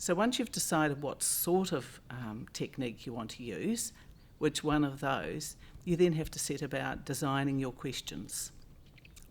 So once you've decided what sort of technique you want to use, which one of those, you then have to set about designing your questions.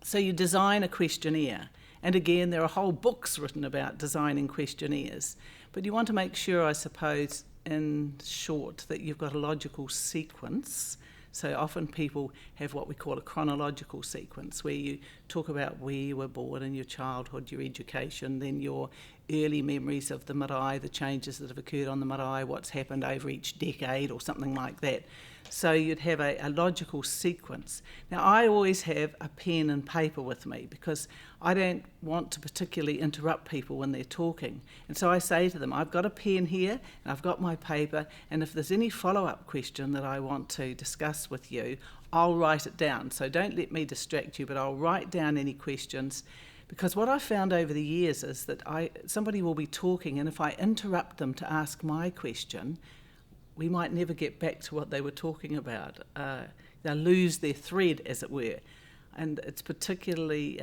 So you design a questionnaire, and again, there are whole books written about designing questionnaires, but you want to make sure, I suppose, in short, that you've got a logical sequence. So often people have what we call a chronological sequence, where you talk about where you were born in your childhood, your education, then your early memories of the marae, the changes that have occurred on the marae, what's happened over each decade or something like that. So you'd have a logical sequence. Now, I always have a pen and paper with me because I don't want to particularly interrupt people when they're talking. And so I say to them, I've got a pen here and I've got my paper, and if there's any follow-up question that I want to discuss with you, I'll write it down. So don't let me distract you, but I'll write down any questions. Because what I've found over the years is that somebody will be talking, and if I interrupt them to ask my question, we might never get back to what they were talking about. They'll lose their thread, as it were. And it's particularly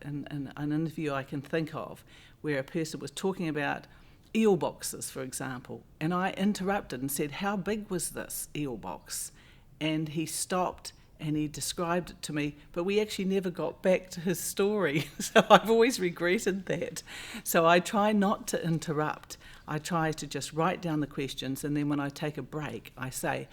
in an interview I can think of where a person was talking about eel boxes, for example, and I interrupted and said, "How big was this eel box?" And he stopped and he described it to me, but we actually never got back to his story. So I've always regretted that. So I try not to interrupt. I try to just write down the questions, and then when I take a break, I say,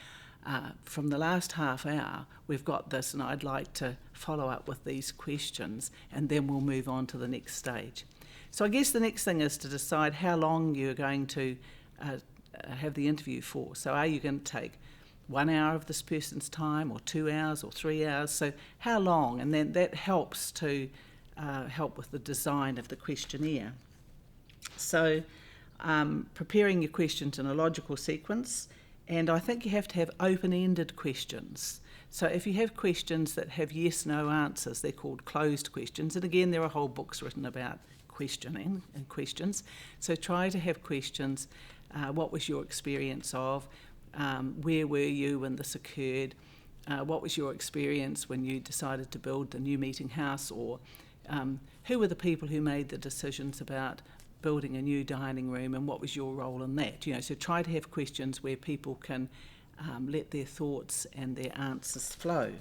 from the last half hour, we've got this, and I'd like to follow up with these questions, and then we'll move on to the next stage. So I guess the next thing is to decide how long you're going to have the interview for. So are you going to take 1 hour of this person's time, or 2 hours, or 3 hours? So how long? And then that helps to help with the design of the questionnaire. So preparing your questions in a logical sequence, and I think you have to have open-ended questions. So if you have questions that have yes-no answers, they're called closed questions. And again, there are whole books written about questioning and questions. So try to have questions. What was your experience of? Where were you when this occurred? What was your experience when you decided to build the new meeting house? Or who were the people who made the decisions about building a new dining room, and what was your role in that? So try to have questions where people can let their thoughts and their answers flow.